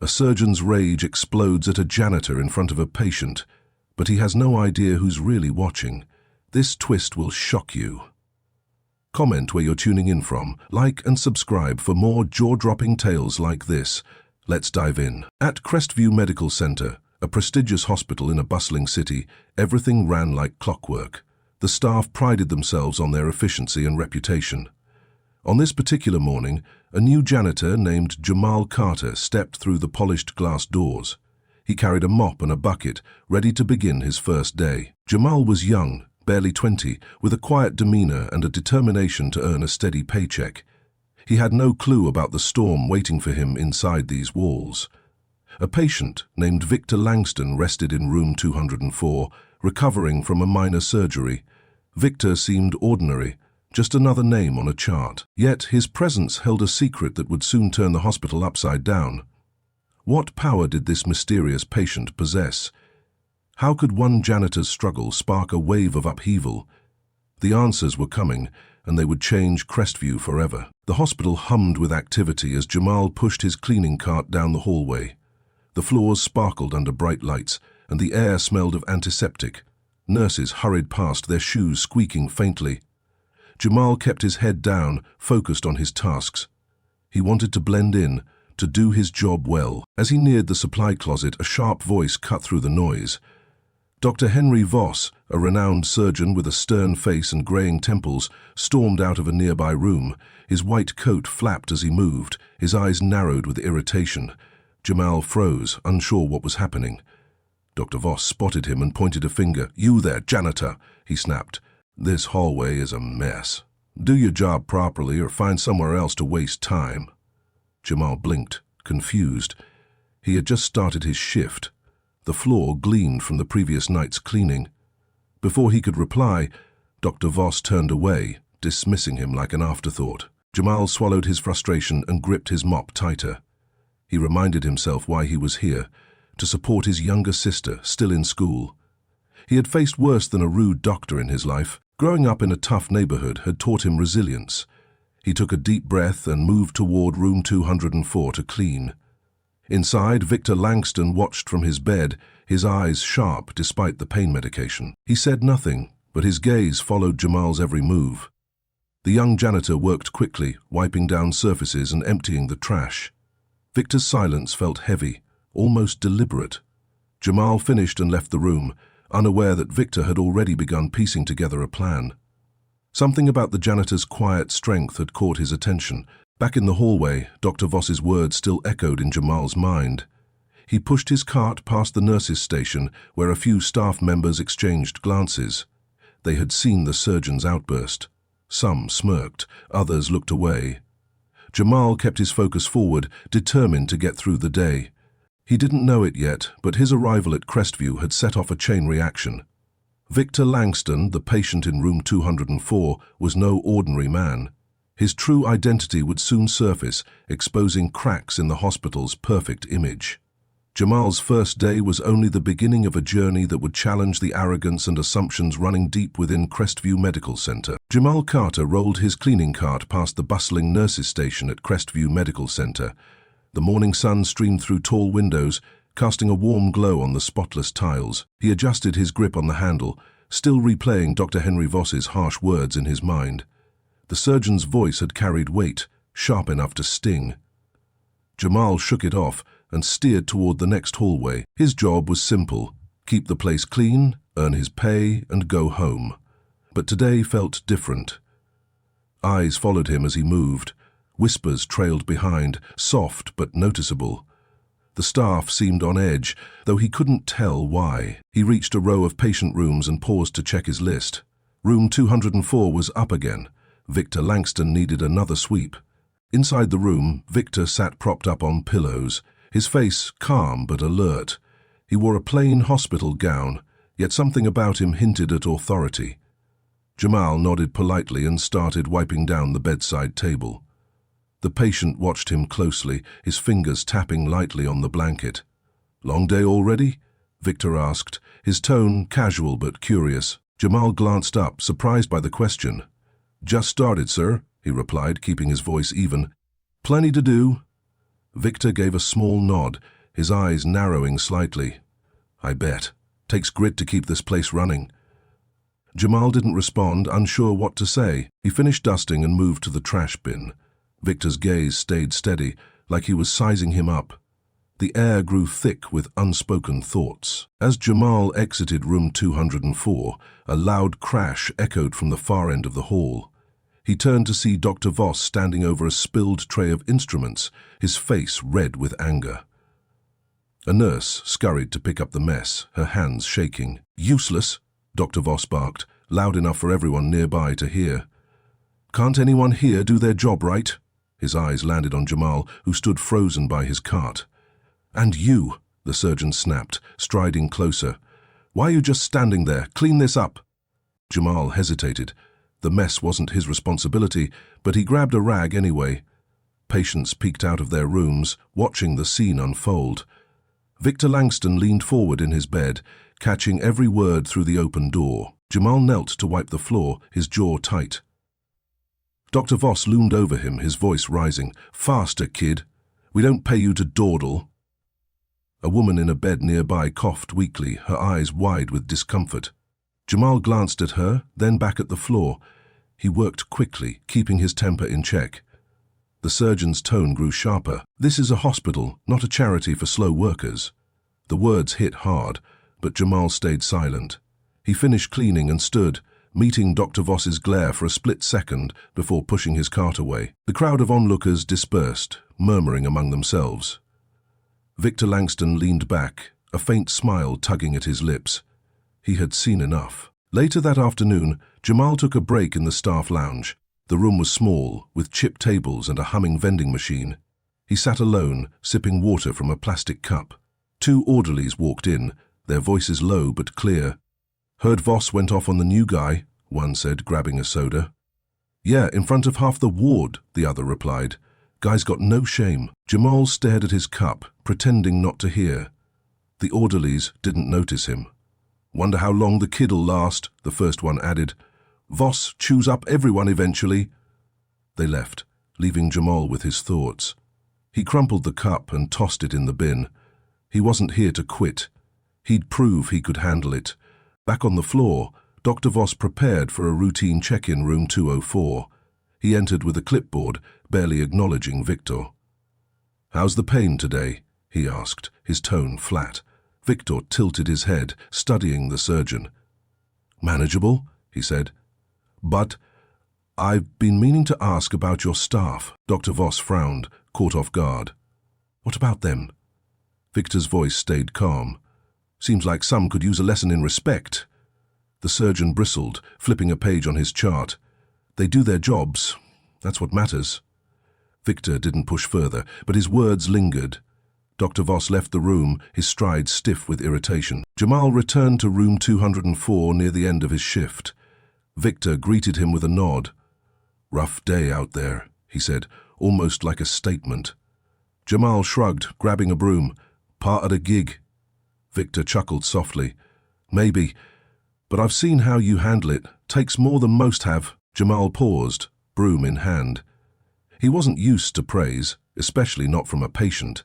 A surgeon's rage explodes at a janitor in front of a patient, but he has no idea who's really watching. This twist will shock you. Comment where you're tuning in from, like and subscribe for more jaw-dropping tales like this. Let's dive in. At Crestview Medical Center, a prestigious hospital in a bustling city, everything ran like clockwork. The staff prided themselves on their efficiency and reputation. On this particular morning, a new janitor named Jamal Carter stepped through the polished glass doors. He carried a mop and a bucket, ready to begin his first day. Jamal was young, barely 20, with a quiet demeanor and a determination to earn a steady paycheck. He had no clue about the storm waiting for him inside these walls. A patient named Victor Langston rested in room 204, recovering from a minor surgery. Victor seemed ordinary, just another name on a chart. Yet his presence held a secret that would soon turn the hospital upside down. What power did this mysterious patient possess? How could one janitor's struggle spark a wave of upheaval? The answers were coming, and they would change Crestview forever. The hospital hummed with activity as Jamal pushed his cleaning cart down the hallway. The floors sparkled under bright lights, and the air smelled of antiseptic. Nurses hurried past, their shoes squeaking faintly. Jamal kept his head down, focused on his tasks. He wanted to blend in, to do his job well. As he neared the supply closet, a sharp voice cut through the noise. Dr. Henry Voss, a renowned surgeon with a stern face and graying temples, stormed out of a nearby room. His white coat flapped as he moved, his eyes narrowed with irritation. Jamal froze, unsure what was happening. Dr. Voss spotted him and pointed a finger. "You there, janitor," he snapped. "This hallway is a mess. Do your job properly or find somewhere else to waste time." Jamal blinked, confused. He had just started his shift. The floor gleamed from the previous night's cleaning. Before he could reply, Dr. Voss turned away, dismissing him like an afterthought. Jamal swallowed his frustration and gripped his mop tighter. He reminded himself why he was here, to support his younger sister, still in school. He had faced worse than a rude doctor in his life. Growing up in a tough neighborhood had taught him resilience. He took a deep breath and moved toward room 204 to clean. Inside, Victor Langston watched from his bed, his eyes sharp despite the pain medication. He said nothing, but his gaze followed Jamal's every move. The young janitor worked quickly, wiping down surfaces and emptying the trash. Victor's silence felt heavy, almost deliberate. Jamal finished and left the room, unaware that Victor had already begun piecing together a plan. Something about the janitor's quiet strength had caught his attention. Back in the hallway, Dr. Voss's words still echoed in Jamal's mind. He pushed his cart past the nurses' station, where a few staff members exchanged glances. They had seen the surgeon's outburst. Some smirked, others looked away. Jamal kept his focus forward, determined to get through the day. He didn't know it yet, but his arrival at Crestview had set off a chain reaction. Victor Langston, the patient in room 204, was no ordinary man. His true identity would soon surface, exposing cracks in the hospital's perfect image. Jamal's first day was only the beginning of a journey that would challenge the arrogance and assumptions running deep within Crestview Medical Center. Jamal Carter rolled his cleaning cart past the bustling nurses' station at Crestview Medical Center. The morning sun streamed through tall windows, casting a warm glow on the spotless tiles. He adjusted his grip on the handle, still replaying Dr. Henry Voss's harsh words in his mind. The surgeon's voice had carried weight, sharp enough to sting. Jamal shook it off and steered toward the next hallway. His job was simple: keep the place clean, earn his pay, and go home. But today felt different. Eyes followed him as he moved. Whispers trailed behind, soft but noticeable. The staff seemed on edge, though he couldn't tell why. He reached a row of patient rooms and paused to check his list. Room 204 was up again. Victor Langston needed another sweep. Inside the room, Victor sat propped up on pillows, his face calm but alert. He wore a plain hospital gown, yet something about him hinted at authority. Jamal nodded politely and started wiping down the bedside table. The patient watched him closely, his fingers tapping lightly on the blanket. "Long day already?" Victor asked, his tone casual but curious. Jamal glanced up, surprised by the question. "Just started, sir," he replied, keeping his voice even. "Plenty to do." Victor gave a small nod, his eyes narrowing slightly. I bet. Takes grit to keep this place running. Jamal didn't respond, unsure what to say. He finished dusting and moved to the trash bin. Victor's gaze stayed steady, like he was sizing him up. The air grew thick with unspoken thoughts. As Jamal exited room 204, a loud crash echoed from the far end of the hall. He turned to see Dr. Voss standing over a spilled tray of instruments, his face red with anger. A nurse scurried to pick up the mess, her hands shaking. Useless, Dr. Voss barked, loud enough for everyone nearby to hear. Can't anyone here do their job right? His eyes landed on Jamal, who stood frozen by his cart. And you, the surgeon snapped, striding closer. Why are you just standing there? Clean this up. Jamal hesitated. The mess wasn't his responsibility, but he grabbed a rag anyway. Patients peeked out of their rooms, watching the scene unfold. Victor Langston leaned forward in his bed, catching every word through the open door. Jamal knelt to wipe the floor, his jaw tight. Dr. Voss loomed over him, his voice rising. Faster, kid. We don't pay you to dawdle. A woman in a bed nearby coughed weakly, her eyes wide with discomfort. Jamal glanced at her, then back at the floor. He worked quickly, keeping his temper in check. The surgeon's tone grew sharper. This is a hospital, not a charity for slow workers. The words hit hard, but Jamal stayed silent. He finished cleaning and stood, meeting Dr. Voss's glare for a split second before pushing his cart away. The crowd of onlookers dispersed, murmuring among themselves. Victor Langston leaned back, a faint smile tugging at his lips. He had seen enough. Later that afternoon, Jamal took a break in the staff lounge. The room was small, with chip tables and a humming vending machine. He sat alone, sipping water from a plastic cup. Two orderlies walked in, their voices low but clear. Heard Voss went off on the new guy, one said, grabbing a soda. Yeah, in front of half the ward, the other replied. Guy's got no shame. Jamal stared at his cup, pretending not to hear. The orderlies didn't notice him. Wonder how long the kid'll last, the first one added. Voss chews up everyone eventually. They left, leaving Jamal with his thoughts. He crumpled the cup and tossed it in the bin. He wasn't here to quit. He'd prove he could handle it. Back on the floor, Dr. Voss prepared for a routine check-in room 204. He entered with a clipboard, barely acknowledging Victor. How's the pain today? He asked, his tone flat. Victor tilted his head, studying the surgeon. Manageable, he said. But I've been meaning to ask about your staff. Dr. Voss frowned, caught off guard. What about them? Victor's voice stayed calm. Seems like some could use a lesson in respect. The surgeon bristled, flipping a page on his chart. They do their jobs. That's what matters. Victor didn't push further, but his words lingered. Dr. Voss left the room, his stride stiff with irritation. Jamal returned to room 204 near the end of his shift. Victor greeted him with a nod. Rough day out there, he said, almost like a statement. Jamal shrugged, grabbing a broom. Part of the gig. Victor chuckled softly. Maybe, but I've seen how you handle it. Takes more than most have. Jamal paused, broom in hand. He wasn't used to praise, especially not from a patient.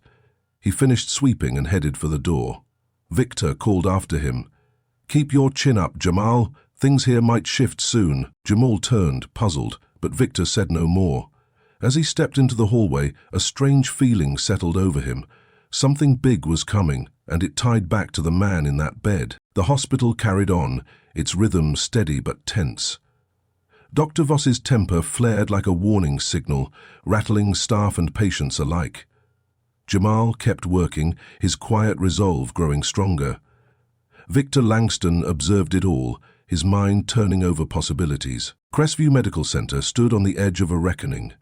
He finished sweeping and headed for the door. Victor called after him. Keep your chin up, Jamal. Things here might shift soon. Jamal turned, puzzled, but Victor said no more. As he stepped into the hallway, a strange feeling settled over him. Something big was coming, and it tied back to the man in that bed. The hospital carried on, its rhythm steady but tense. Dr. Voss's temper flared like a warning signal, rattling staff and patients alike. Jamal kept working, his quiet resolve growing stronger. Victor Langston observed it all, his mind turning over possibilities. Crestview Medical Center stood on the edge of a reckoning.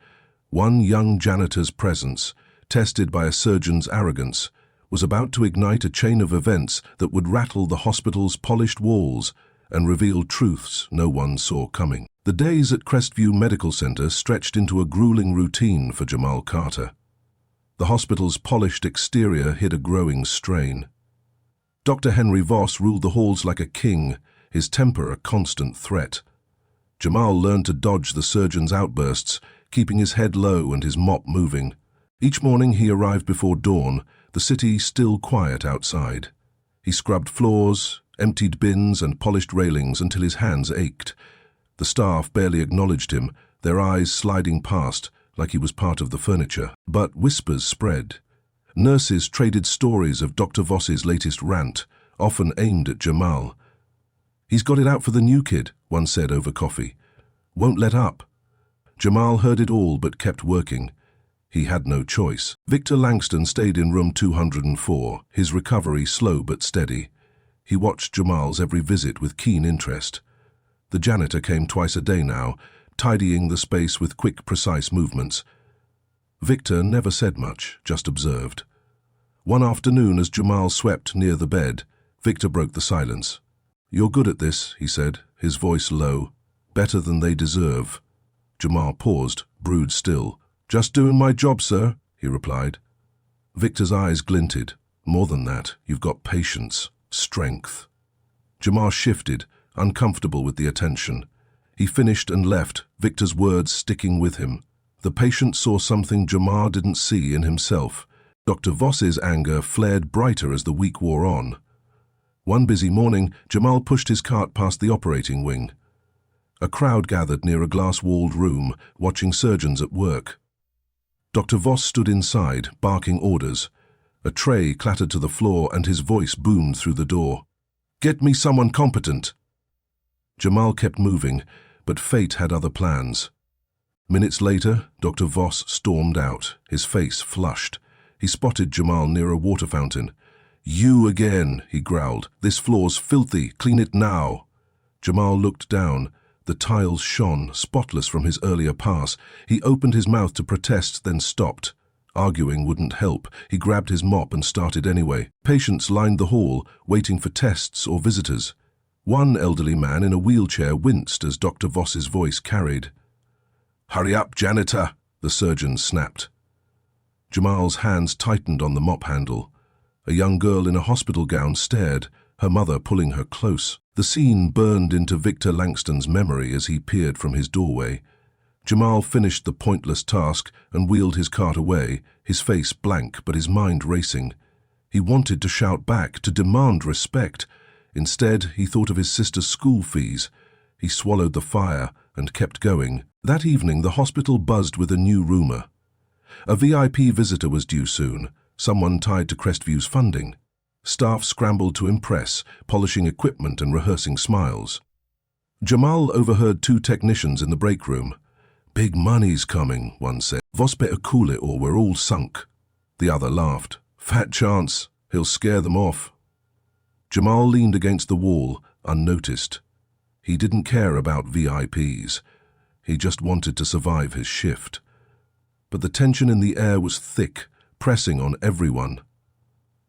One young janitor's presence, tested by a surgeon's arrogance, was about to ignite a chain of events that would rattle the hospital's polished walls and reveal truths no one saw coming. The days at Crestview Medical Center stretched into a grueling routine for Jamal Carter. The hospital's polished exterior hid a growing strain. Dr. Henry Voss ruled the halls like a king, his temper a constant threat. Jamal learned to dodge the surgeon's outbursts, keeping his head low and his mop moving. Each morning he arrived before dawn, the city still quiet outside. He scrubbed floors, emptied bins and polished railings until his hands ached. The staff barely acknowledged him, their eyes sliding past like he was part of the furniture. But whispers spread. Nurses traded stories of Dr. Voss's latest rant, often aimed at Jamal. "He's got it out for the new kid," one said over coffee. "Won't let up." Jamal heard it all but kept working. He had no choice. Victor Langston stayed in room 204, his recovery slow but steady. He watched Jamal's every visit with keen interest. The janitor came twice a day now, tidying the space with quick, precise movements. Victor never said much, just observed. One afternoon, as Jamal swept near the bed, Victor broke the silence. "You're good at this," he said, his voice low. "Better than they deserve." Jamal paused, brood still. "Just doing my job, sir," he replied. Victor's eyes glinted. "More than that, you've got patience, strength." Jamal shifted, uncomfortable with the attention. He finished and left, Victor's words sticking with him. The patient saw something Jamal didn't see in himself. Dr. Voss's anger flared brighter as the week wore on. One busy morning, Jamal pushed his cart past the operating wing. A crowd gathered near a glass-walled room, watching surgeons at work. Dr. Voss stood inside, barking orders. A tray clattered to the floor and his voice boomed through the door. "Get me someone competent." Jamal kept moving, but fate had other plans. Minutes later, Dr. Voss stormed out, his face flushed. He spotted Jamal near a water fountain. "You again," he growled. "This floor's filthy. Clean it now." Jamal looked down. The tiles shone, spotless from his earlier pass. He opened his mouth to protest, then stopped. Arguing wouldn't help. He grabbed his mop and started anyway. Patients lined the hall, waiting for tests or visitors. One elderly man in a wheelchair winced as Dr. Voss's voice carried. "Hurry up, janitor," the surgeon snapped. Jamal's hands tightened on the mop handle. A young girl in a hospital gown stared, her mother pulling her close. The scene burned into Victor Langston's memory as he peered from his doorway. Jamal finished the pointless task and wheeled his cart away, his face blank but his mind racing. He wanted to shout back, to demand respect. Instead, he thought of his sister's school fees. He swallowed the fire and kept going. That evening, the hospital buzzed with a new rumor. A VIP visitor was due soon, someone tied to Crestview's funding. Staff scrambled to impress, polishing equipment and rehearsing smiles. Jamal overheard two technicians in the break room. "Big money's coming," one said. "Voss better cool it or we're all sunk." The other laughed. "Fat chance. He'll scare them off." Jamal leaned against the wall, unnoticed. He didn't care about VIPs. He just wanted to survive his shift. But the tension in the air was thick, pressing on everyone.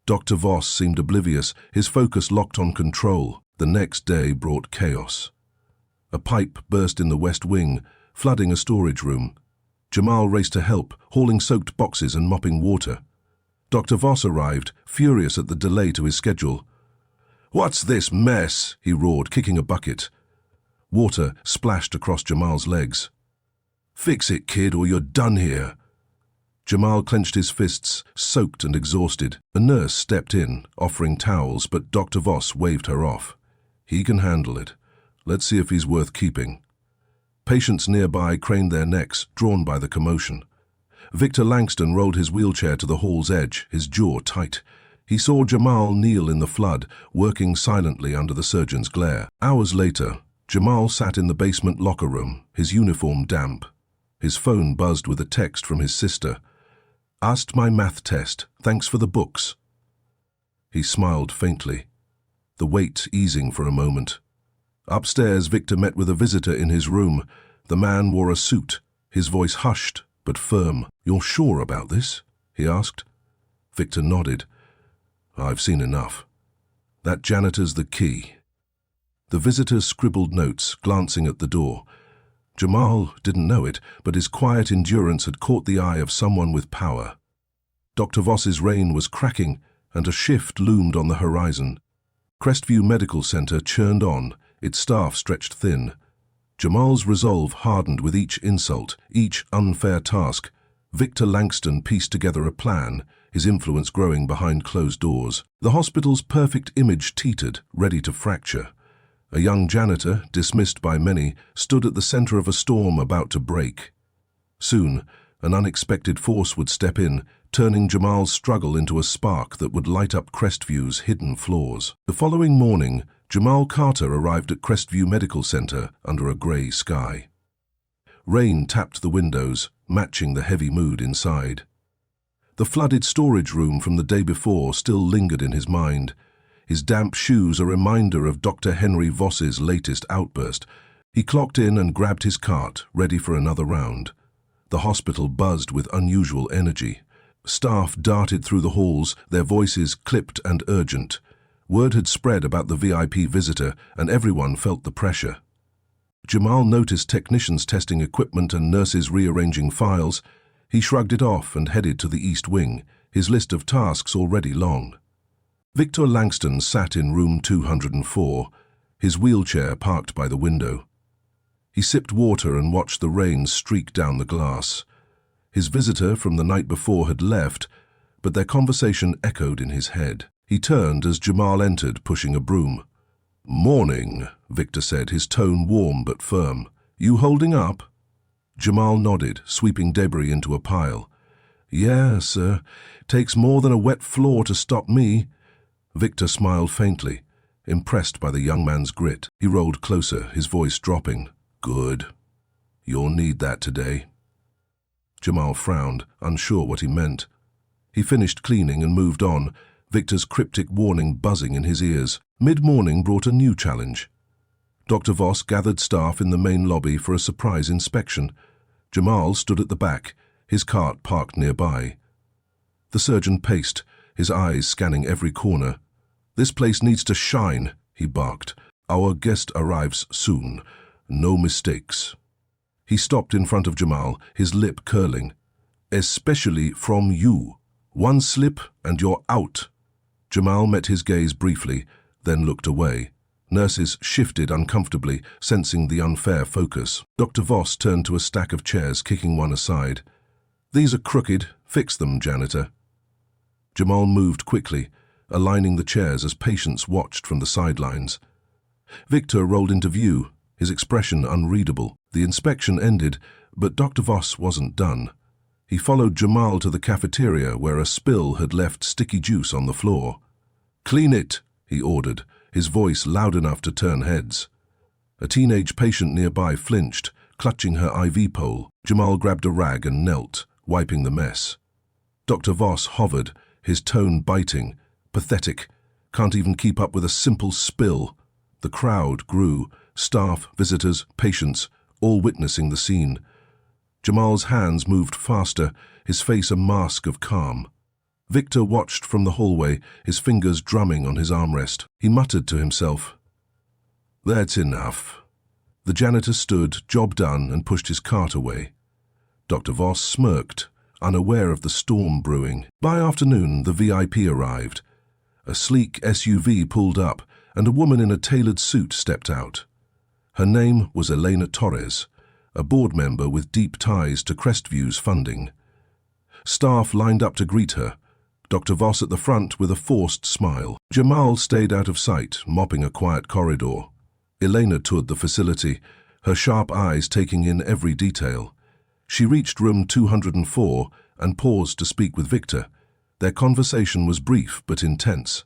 Dr. Voss seemed oblivious, his focus locked on control. The next day brought chaos. A pipe burst in the west wing, flooding a storage room. Jamal raced to help, hauling soaked boxes and mopping water. Dr. Voss arrived, furious at the delay to his schedule. "What's this mess?" he roared, kicking a bucket. Water splashed across Jamal's legs. "Fix it, kid, or you're done here." Jamal clenched his fists, soaked and exhausted. A nurse stepped in, offering towels, but Dr. Voss waved her off. "He can handle it. Let's see if he's worth keeping." Patients nearby craned their necks, drawn by the commotion. Victor Langston rolled his wheelchair to the hall's edge, his jaw tight. He saw Jamal kneel in the flood, working silently under the surgeon's glare. Hours later, Jamal sat in the basement locker room, his uniform damp. His phone buzzed with a text from his sister. "Asked my math test. Thanks for the books." He smiled faintly, the weight easing for a moment. Upstairs, Victor met with a visitor in his room. The man wore a suit, his voice hushed but firm. "You're sure about this?" he asked. Victor nodded. "I've seen enough. That janitor's the key." The visitor scribbled notes, glancing at the door. Jamal didn't know it, but his quiet endurance had caught the eye of someone with power. Dr. Voss's reign was cracking, and a shift loomed on the horizon. Crestview Medical Center churned on, its staff stretched thin. Jamal's resolve hardened with each insult, each unfair task. Victor Langston pieced together a plan, his influence growing behind closed doors. The hospital's perfect image teetered, ready to fracture. A young janitor, dismissed by many, stood at the center of a storm about to break. Soon, an unexpected force would step in, turning Jamal's struggle into a spark that would light up Crestview's hidden flaws. The following morning, Jamal Carter arrived at Crestview Medical Center under a gray sky. Rain tapped the windows, matching the heavy mood inside. The flooded storage room from the day before still lingered in his mind, his damp shoes a reminder of Dr. Henry Voss's latest outburst. He clocked in and grabbed his cart, ready for another round. The hospital buzzed with unusual energy. Staff darted through the halls, their voices clipped and urgent. Word had spread about the VIP visitor, and everyone felt the pressure. Jamal noticed technicians testing equipment and nurses rearranging files. He shrugged it off and headed to the East Wing, his list of tasks already long. Victor Langston sat in room 204, his wheelchair parked by the window. He sipped water and watched the rain streak down the glass. His visitor from the night before had left, but their conversation echoed in his head. He turned as Jamal entered, pushing a broom. "Morning," Victor said, his tone warm but firm. "You holding up?" Jamal nodded, sweeping debris into a pile. "Yeah, sir. Takes more than a wet floor to stop me." Victor smiled faintly, impressed by the young man's grit. He rolled closer, his voice dropping. "Good. You'll need that today." Jamal frowned, unsure what he meant. He finished cleaning and moved on, Victor's cryptic warning buzzing in his ears. Mid-morning brought a new challenge. Dr. Voss gathered staff in the main lobby for a surprise inspection. Jamal stood at the back, his cart parked nearby. The surgeon paced, his eyes scanning every corner. "This place needs to shine," he barked. "Our guest arrives soon. No mistakes." He stopped in front of Jamal, his lip curling. "Especially from you. One slip and you're out." Jamal met his gaze briefly, then looked away. Nurses shifted uncomfortably, sensing the unfair focus. Dr. Voss turned to a stack of chairs, kicking one aside. "These are crooked. Fix them, janitor." Jamal moved quickly, aligning the chairs as patients watched from the sidelines. Victor rolled into view, his expression unreadable. The inspection ended, but Dr. Voss wasn't done. He followed Jamal to the cafeteria where a spill had left sticky juice on the floor. "Clean it," he ordered, his voice loud enough to turn heads. A teenage patient nearby flinched, clutching her IV pole. Jamal grabbed a rag and knelt, wiping the mess. Dr. Voss hovered, his tone biting. "Pathetic. Can't even keep up with a simple spill." The crowd grew, staff, visitors, patients, all witnessing the scene. Jamal's hands moved faster, his face a mask of calm. Victor watched from the hallway, his fingers drumming on his armrest. He muttered to himself, "That's enough." The janitor stood, job done, and pushed his cart away. Dr. Voss smirked, unaware of the storm brewing. By afternoon, the VIP arrived. A sleek SUV pulled up, and a woman in a tailored suit stepped out. Her name was Elena Torres, a board member with deep ties to Crestview's funding. Staff lined up to greet her, Dr. Voss at the front with a forced smile. Jamal stayed out of sight, mopping a quiet corridor. Elena toured the facility, her sharp eyes taking in every detail. She reached room 204 and paused to speak with Victor. Their conversation was brief but intense.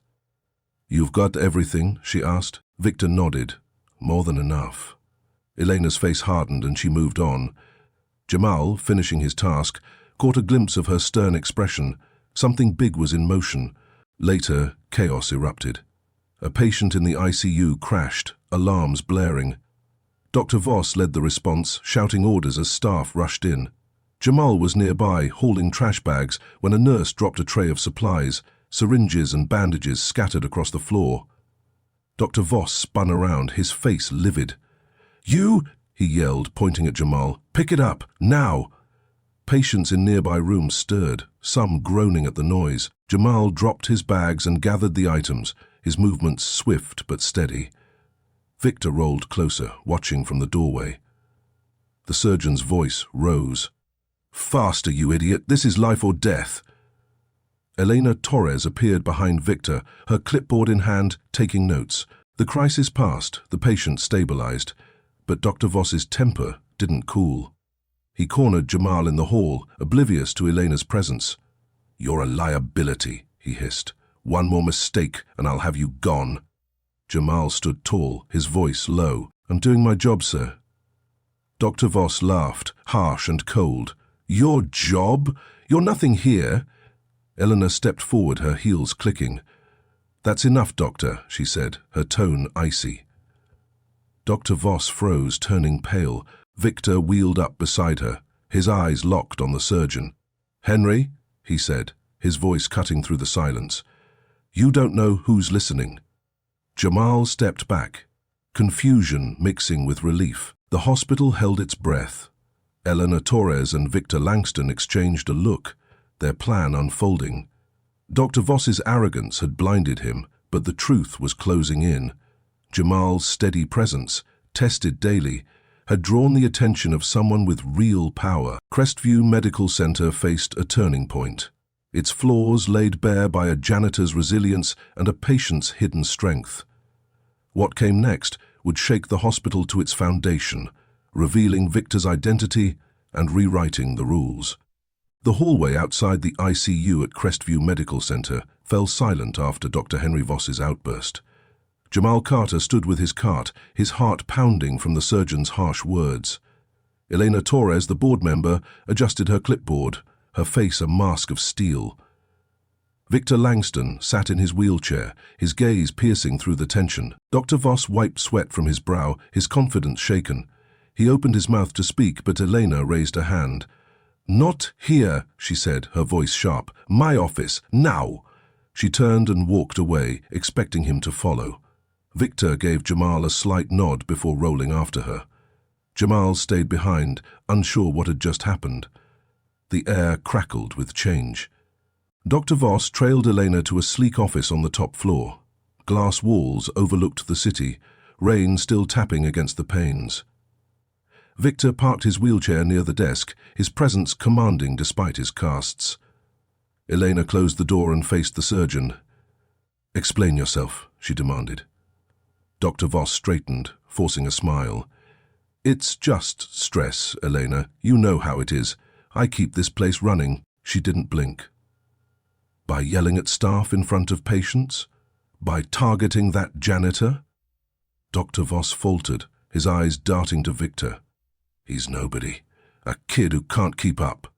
"You've got everything?" she asked. Victor nodded. "More than enough." Elena's face hardened and she moved on. Jamal, finishing his task, caught a glimpse of her stern expression. Something big was in motion. Later, chaos erupted. A patient in the ICU crashed, alarms blaring. Dr. Voss led the response, shouting orders as staff rushed in. Jamal was nearby, hauling trash bags, when a nurse dropped a tray of supplies, syringes and bandages scattered across the floor. Dr. Voss spun around, his face livid. "You!" he yelled, pointing at Jamal. "Pick it up, now!" Patients in nearby rooms stirred, some groaning at the noise. Jamal dropped his bags and gathered the items, his movements swift but steady. Victor rolled closer, watching from the doorway. The surgeon's voice rose. Faster, you idiot. This is life or death. Elena Torres appeared behind Victor, her clipboard in hand, taking notes. The crisis passed, the patient stabilized, but Dr. Voss's temper didn't cool. He cornered Jamal in the hall, oblivious to Elena's presence. "You're a liability," he hissed. "One more mistake and I'll have you gone." Jamal stood tall, his voice low. "I'm doing my job, sir." Dr. Voss laughed, harsh and cold. "Your job? You're nothing here." Elena stepped forward, her heels clicking. "That's enough, doctor," she said, her tone icy. Dr. Voss froze, turning pale. Victor wheeled up beside her, his eyes locked on the surgeon. "Henry," he said, his voice cutting through the silence, "you don't know who's listening." Jamal stepped back, confusion mixing with relief. The hospital held its breath. Elena Torres and Victor Langston exchanged a look, their plan unfolding. Dr. Voss's arrogance had blinded him, but the truth was closing in. Jamal's steady presence, tested daily, had drawn the attention of someone with real power. Crestview Medical Center faced a turning point. Its flaws laid bare by a janitor's resilience and a patient's hidden strength. What came next would shake the hospital to its foundation, revealing Victor's identity and rewriting the rules. The hallway outside the ICU at Crestview Medical Center fell silent after Dr. Henry Voss's outburst. Jamal Carter stood with his cart, his heart pounding from the surgeon's harsh words. Elena Torres, the board member, adjusted her clipboard, her face a mask of steel. Victor Langston sat in his wheelchair, his gaze piercing through the tension. Dr. Voss wiped sweat from his brow, his confidence shaken. He opened his mouth to speak, but Elena raised a hand. "Not here," she said, her voice sharp. "My office, now." She turned and walked away, expecting him to follow. Victor gave Jamal a slight nod before rolling after her. Jamal stayed behind, unsure what had just happened. The air crackled with change. Dr. Voss trailed Elena to a sleek office on the top floor. Glass walls overlooked the city, rain still tapping against the panes. Victor parked his wheelchair near the desk, his presence commanding despite his casts. Elena closed the door and faced the surgeon. "Explain yourself," she demanded. Dr. Voss straightened, forcing a smile. "It's just stress, Elena. You know how it is. I keep this place running." She didn't blink. By yelling at staff in front of patients? By targeting that janitor? Dr. Voss faltered, his eyes darting to Victor. "He's nobody. A kid who can't keep up."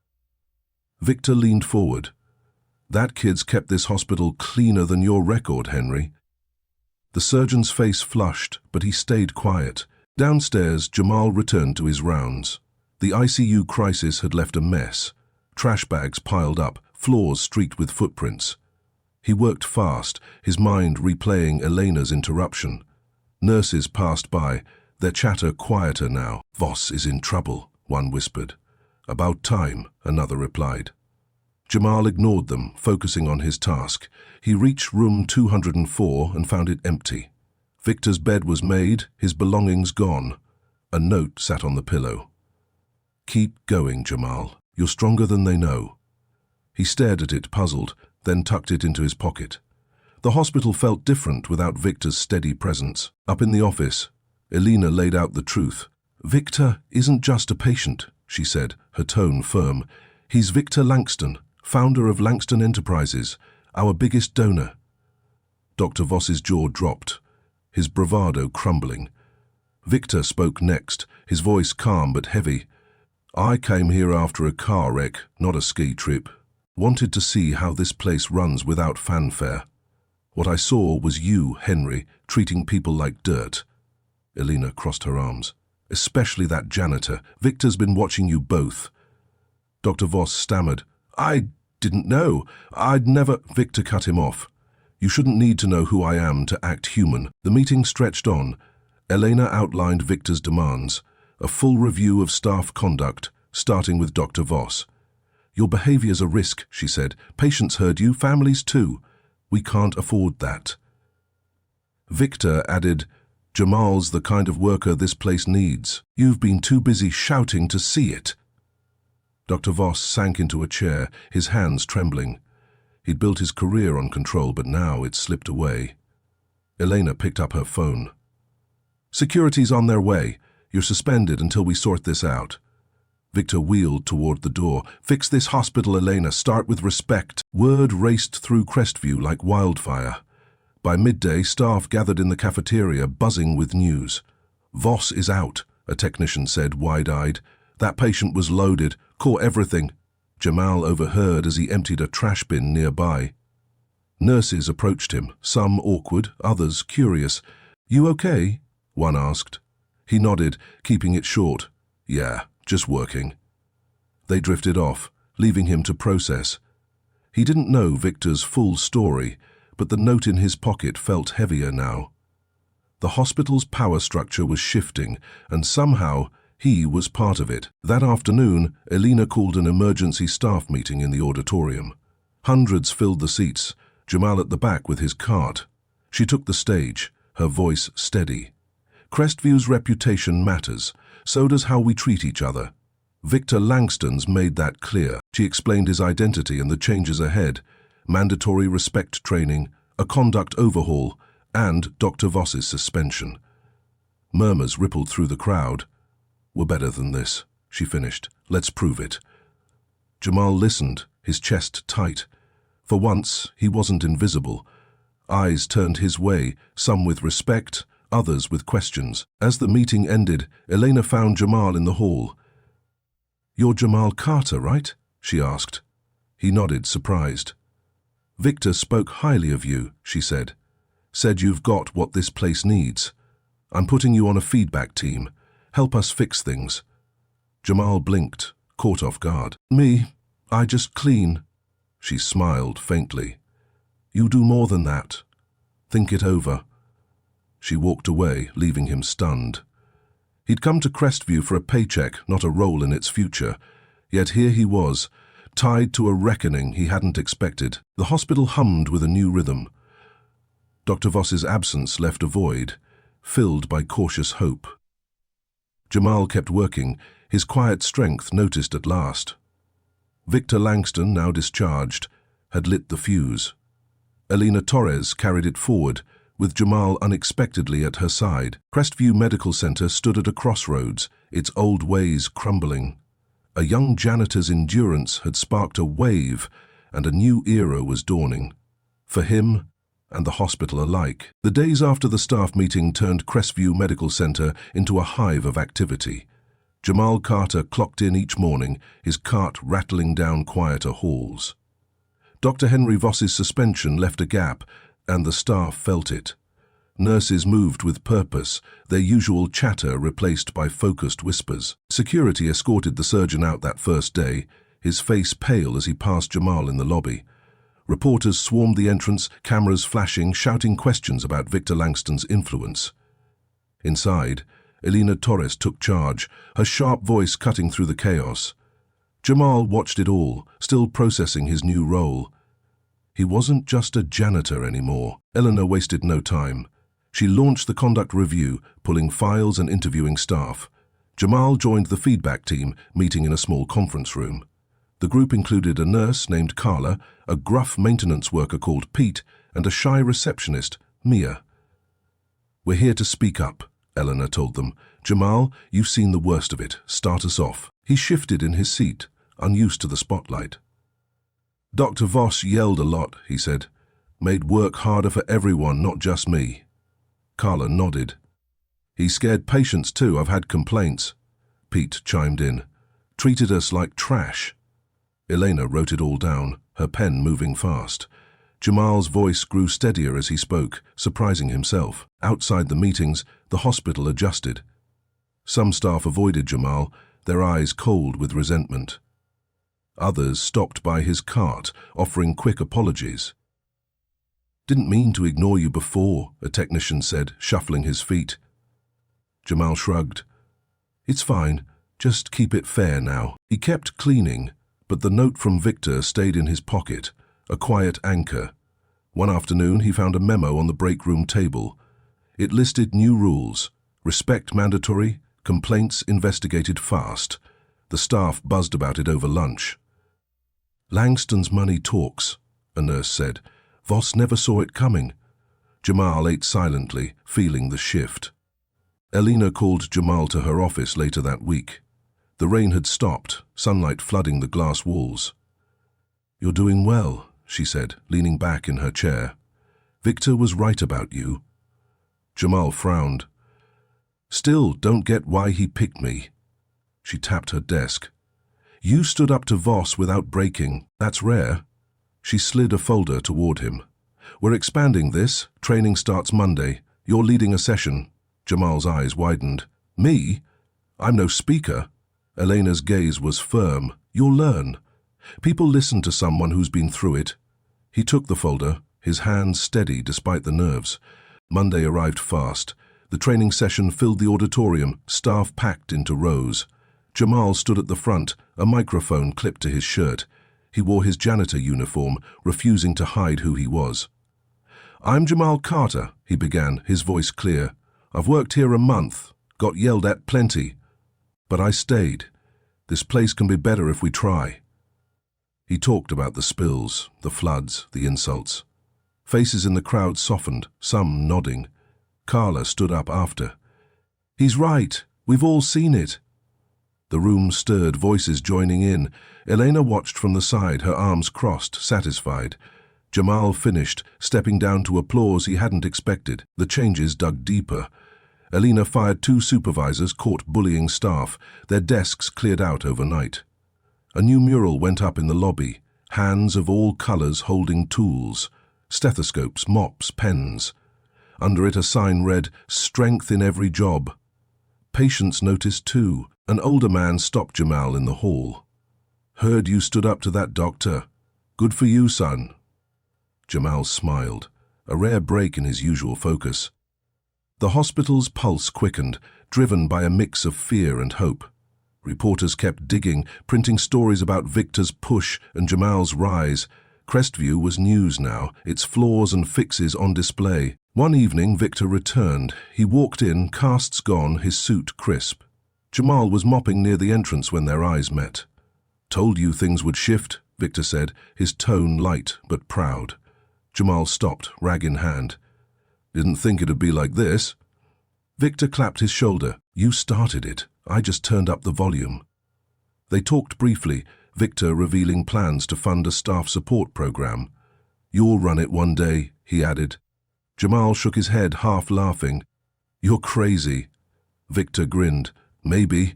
Victor leaned forward. "That kid's kept this hospital cleaner than your record, Henry." The surgeon's face flushed, but he stayed quiet. Downstairs, Jamal returned to his rounds. The ICU crisis had left a mess. Trash bags piled up, floors streaked with footprints. He worked fast, his mind replaying Elena's interruption. Nurses passed by, their chatter quieter now. "Voss is in trouble," one whispered. "About time," another replied. Jamal ignored them, focusing on his task. He reached room 204 and found it empty. Victor's bed was made, his belongings gone. A note sat on the pillow. "Keep going, Jamal. You're stronger than they know." He stared at it, puzzled, then tucked it into his pocket. The hospital felt different without Victor's steady presence. Up in the office, Elena laid out the truth. "Victor isn't just a patient," she said, her tone firm. "He's Victor Langston, founder of Langston Enterprises, our biggest donor." Dr. Voss's jaw dropped, his bravado crumbling. Victor spoke next, his voice calm but heavy. "I came here after a car wreck, not a ski trip. Wanted to see how this place runs without fanfare. What I saw was you, Henry, treating people like dirt." Elena crossed her arms. "Especially that janitor. Victor's been watching you both." Dr. Voss stammered. "I didn't know. I'd never—" Victor cut him off. "You shouldn't need to know who I am to act human." The meeting stretched on. Elena outlined Victor's demands, a full review of staff conduct, starting with Dr. Voss. "Your behavior's a risk," she said. "Patients heard you, families too. We can't afford that." Victor added, "Jamal's the kind of worker this place needs. You've been too busy shouting to see it." Dr. Voss sank into a chair, his hands trembling. He'd built his career on control, but now it slipped away. Elena picked up her phone. "Security's on their way. You're suspended until we sort this out." Victor wheeled toward the door. "Fix this hospital, Elena. Start with respect." Word raced through Crestview like wildfire. By midday, staff gathered in the cafeteria, buzzing with news. "Voss is out," a technician said, wide-eyed. "That patient was loaded. Caught everything." Jamal overheard as he emptied a trash bin nearby. Nurses approached him, some awkward, others curious. "You okay?" one asked. He nodded, keeping it short. "Yeah, just working." They drifted off, leaving him to process. He didn't know Victor's full story, but the note in his pocket felt heavier now. The hospital's power structure was shifting, and somehow he was part of it. That afternoon, Elena called an emergency staff meeting in the auditorium. Hundreds filled the seats, Jamal at the back with his cart. She took the stage, her voice steady. "Crestview's reputation matters. So does how we treat each other. Victor Langston's made that clear." She explained his identity and the changes ahead. Mandatory respect training, a conduct overhaul, and Dr. Voss's suspension. Murmurs rippled through the crowd. "We're better than this," she finished. "Let's prove it." Jamal listened, his chest tight. For once, he wasn't invisible. Eyes turned his way, some with respect, others with questions. As the meeting ended, Elena found Jamal in the hall. "You're Jamal Carter, right?" she asked. He nodded, surprised. "Victor spoke highly of you," she said. "Said you've got what this place needs. I'm putting you on a feedback team. Help us fix things." Jamal blinked, caught off guard. "Me? I just clean." She smiled faintly. "You do more than that. Think it over." She walked away, leaving him stunned. He'd come to Crestview for a paycheck, not a role in its future. Yet here he was, tied to a reckoning he hadn't expected. The hospital hummed with a new rhythm. Dr. Voss's absence left a void, filled by cautious hope. Jamal kept working, his quiet strength noticed at last. Victor Langston, now discharged, had lit the fuse. Elena Torres carried it forward, with Jamal unexpectedly at her side. Crestview Medical Center stood at a crossroads, its old ways crumbling. A young janitor's endurance had sparked a wave, and a new era was dawning. For him and the hospital alike. The days after the staff meeting turned Crestview Medical Center into a hive of activity. Jamal Carter clocked in each morning, his cart rattling down quieter halls. Dr. Henry Voss's suspension left a gap, and the staff felt it. Nurses moved with purpose, their usual chatter replaced by focused whispers. Security escorted the surgeon out that first day, his face pale as he passed Jamal in the lobby. Reporters swarmed the entrance, cameras flashing, shouting questions about Victor Langston's influence. Inside, Elena Torres took charge, her sharp voice cutting through the chaos. Jamal watched it all, still processing his new role. He wasn't just a janitor anymore. Eleanor wasted no time. She launched the conduct review, pulling files and interviewing staff. Jamal joined the feedback team, meeting in a small conference room. The group included a nurse named Carla, a gruff maintenance worker called Pete, and a shy receptionist, Mia. "We're here to speak up," Eleanor told them. "Jamal, you've seen the worst of it. Start us off." He shifted in his seat, unused to the spotlight. "Dr. Voss yelled a lot," he said. "Made work harder for everyone, not just me." Carla nodded. "He scared patients too. I've had complaints." Pete chimed in. "Treated us like trash." Elena wrote it all down, her pen moving fast. Jamal's voice grew steadier as he spoke, surprising himself. Outside the meetings, the hospital adjusted. Some staff avoided Jamal, their eyes cold with resentment. Others stopped by his cart, offering quick apologies. "Didn't mean to ignore you before," a technician said, shuffling his feet. Jamal shrugged. "It's fine, just keep it fair now." He kept cleaning, but the note from Victor stayed in his pocket, a quiet anchor. One afternoon he found a memo on the break room table. It listed new rules: respect mandatory, complaints investigated fast. The staff buzzed about it over lunch. "Langston's money talks," a nurse said. "Voss never saw it coming." Jamal ate silently, feeling the shift. Elena called Jamal to her office later that week. The rain had stopped, sunlight flooding the glass walls. "You're doing well," she said, leaning back in her chair. "Victor was right about you." Jamal frowned. "Still don't get why he picked me." She tapped her desk. "You stood up to Voss without breaking. That's rare." She slid a folder toward him. "We're expanding this. Training starts Monday. You're leading a session." Jamal's eyes widened. "Me? I'm no speaker." Elena's gaze was firm. "You'll learn. People listen to someone who's been through it." He took the folder, his hands steady despite the nerves. Monday arrived fast. The training session filled the auditorium, staff packed into rows. Jamal stood at the front, a microphone clipped to his shirt. He wore his janitor uniform, refusing to hide who he was. "I'm Jamal Carter," he began, his voice clear. "I've worked here a month, got yelled at plenty. But I stayed. This place can be better if we try." He talked about the spills, the floods, the insults. Faces in the crowd softened, some nodding. Carla stood up after. "He's right. We've all seen it." The room stirred, voices joining in. Elena watched from the side, her arms crossed, satisfied. Jamal finished, stepping down to applause he hadn't expected. The changes dug deeper. Elena fired 2 supervisors caught bullying staff, their desks cleared out overnight. A new mural went up in the lobby, hands of all colors holding tools, stethoscopes, mops, pens. Under it a sign read, "Strength in every job." Patients noticed too. An older man stopped Jamal in the hall. "Heard you stood up to that doctor. Good for you, son." Jamal smiled, a rare break in his usual focus. The hospital's pulse quickened, driven by a mix of fear and hope. Reporters kept digging, printing stories about Victor's push and Jamal's rise. Crestview was news now, its flaws and fixes on display. One evening, Victor returned. He walked in, casts gone, his suit crisp. Jamal was mopping near the entrance when their eyes met. "Told you things would shift," Victor said, his tone light but proud. Jamal stopped, rag in hand. "Didn't think it'd be like this." Victor clapped his shoulder. "You started it. I just turned up the volume." They talked briefly, Victor revealing plans to fund a staff support program. "You'll run it one day," he added. Jamal shook his head, half laughing. "You're crazy." Victor grinned. "Maybe,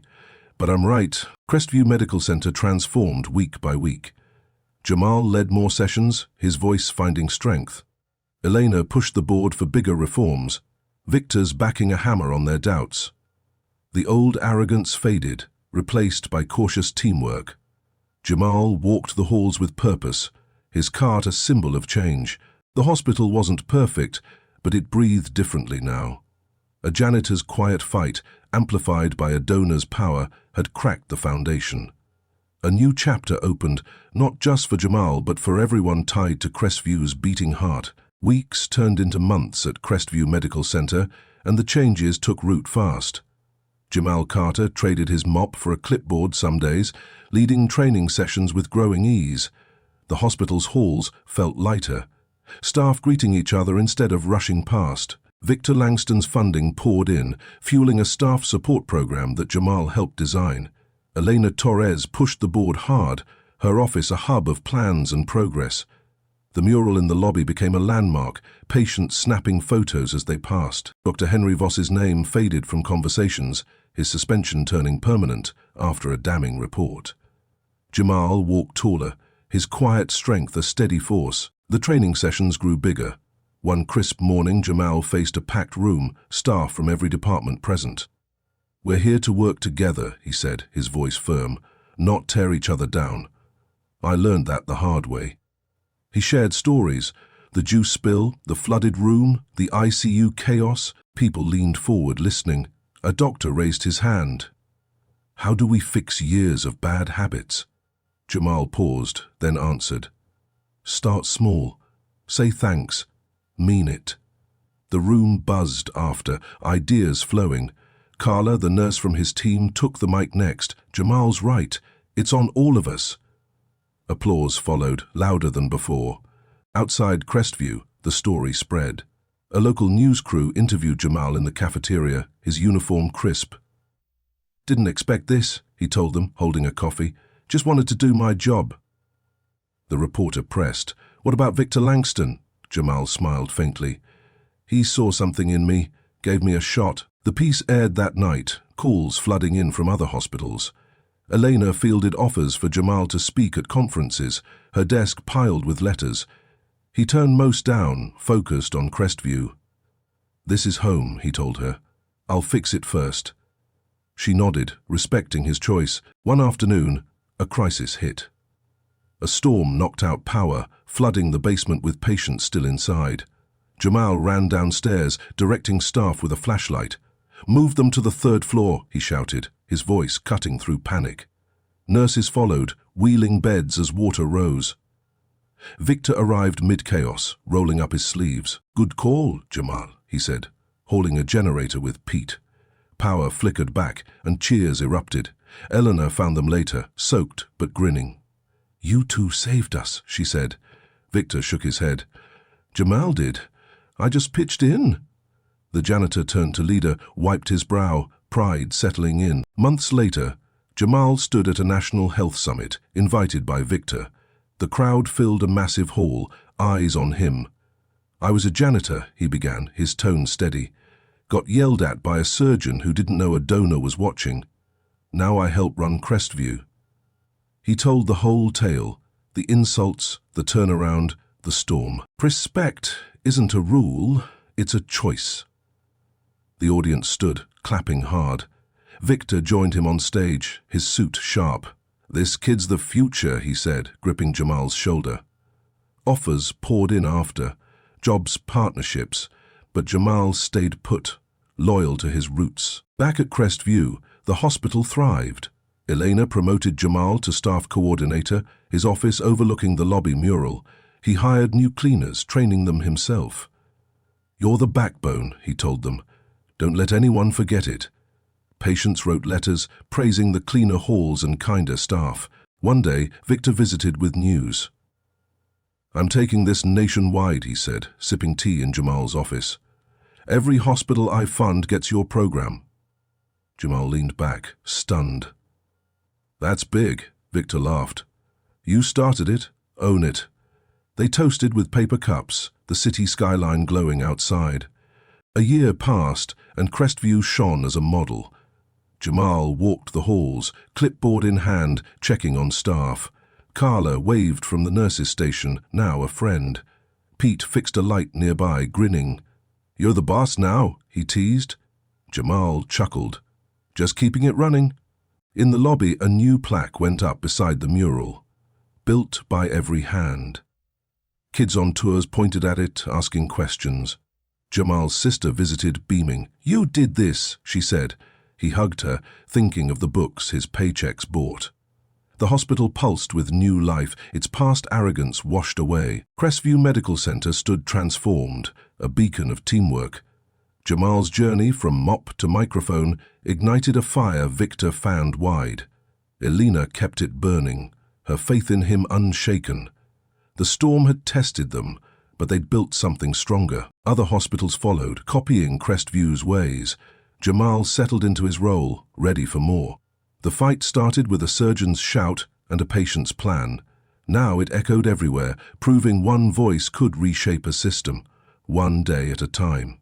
but I'm right." Crestview Medical Center transformed week by week. Jamal led more sessions, his voice finding strength. Elena pushed the board for bigger reforms, Victor's backing a hammer on their doubts. The old arrogance faded, replaced by cautious teamwork. Jamal walked the halls with purpose, his cart a symbol of change. The hospital wasn't perfect, but it breathed differently now. A janitor's quiet fight, amplified by a donor's power, had cracked the foundation. A new chapter opened, not just for Jamal, but for everyone tied to Crestview's beating heart. Weeks turned into months at Crestview Medical Center, and the changes took root fast. Jamal Carter traded his mop for a clipboard some days, leading training sessions with growing ease. The hospital's halls felt lighter, staff greeting each other instead of rushing past. Victor Langston's funding poured in, fueling a staff support program that Jamal helped design. Elena Torres pushed the board hard, her office a hub of plans and progress. The mural in the lobby became a landmark, patients snapping photos as they passed. Dr. Henry Voss's name faded from conversations, his suspension turning permanent after a damning report. Jamal walked taller, his quiet strength a steady force. The training sessions grew bigger. One crisp morning, Jamal faced a packed room, staff from every department present. "We're here to work together," he said, his voice firm, "not tear each other down." I learned that the hard way. He shared stories, the juice spill, the flooded room, the ICU chaos. People leaned forward listening. A doctor raised his hand. "How do we fix years of bad habits?" Jamal paused, then answered. "Start small. Say thanks. Mean it." The room buzzed after, ideas flowing. Carla, the nurse from his team, took the mic next. "Jamal's right. It's on all of us." Applause followed, louder than before. Outside Crestview, the story spread. A local news crew interviewed Jamal in the cafeteria, his uniform crisp. "Didn't expect this," he told them, holding a coffee. "Just wanted to do my job." The reporter pressed. "What about Victor Langston?" Jamal smiled faintly. "He saw something in me, gave me a shot." The piece aired that night, calls flooding in from other hospitals. Elena fielded offers for Jamal to speak at conferences, her desk piled with letters. He turned most down, focused on Crestview. "This is home," he told her. "I'll fix it first." She nodded, respecting his choice. One afternoon, a crisis hit. A storm knocked out power, flooding the basement with patients still inside. Jamal ran downstairs, directing staff with a flashlight. "Move them to the 3rd floor," he shouted, his voice cutting through panic. Nurses followed, wheeling beds as water rose. Victor arrived mid-chaos, rolling up his sleeves. "Good call, Jamal," he said, hauling a generator with Pete. Power flickered back, and cheers erupted. Eleanor found them later, soaked but grinning. "You two saved us," she said. Victor shook his head. "Jamal did. I just pitched in." The janitor turned to leader, wiped his brow, pride settling in. Months later, Jamal stood at a national health summit, invited by Victor. The crowd filled a massive hall, eyes on him. "I was a janitor," he began, his tone steady. "Got yelled at by a surgeon who didn't know a donor was watching. Now I help run Crestview." He told the whole tale, the insults, the turnaround, the storm. Respect isn't a rule, it's a choice. The audience stood, clapping hard. Victor joined him on stage, his suit sharp. "This kid's the future," he said, gripping Jamal's shoulder. Offers poured in after, jobs, partnerships, but Jamal stayed put, loyal to his roots. Back at Crestview, the hospital thrived. Elena promoted Jamal to staff coordinator, his office overlooking the lobby mural. He hired new cleaners, training them himself. "You're the backbone," he told them. "Don't let anyone forget it." Patients wrote letters, praising the cleaner halls and kinder staff. One day, Victor visited with news. "I'm taking this nationwide," he said, sipping tea in Jamal's office. "Every hospital I fund gets your program." Jamal leaned back, stunned. "That's big," Victor laughed. "You started it, own it." They toasted with paper cups, the city skyline glowing outside. A year passed, and Crestview shone as a model. Jamal walked the halls, clipboard in hand, checking on staff. Carla waved from the nurses' station, now a friend. Pete fixed a light nearby, grinning. "You're the boss now," he teased. Jamal chuckled. "Just keeping it running." In the lobby, a new plaque went up beside the mural. "Built by every hand." Kids on tours pointed at it, asking questions. Jamal's sister visited, beaming. "You did this," she said. He hugged her, thinking of the books his paychecks bought. The hospital pulsed with new life, its past arrogance washed away. Crestview Medical Center stood transformed, a beacon of teamwork. Jamal's journey from mop to microphone ignited a fire Victor fanned wide. Elena kept it burning, her faith in him unshaken. The storm had tested them, but they'd built something stronger. Other hospitals followed, copying Crestview's ways. Jamal settled into his role, ready for more. The fight started with a surgeon's shout and a patient's plan. Now it echoed everywhere, proving one voice could reshape a system, one day at a time.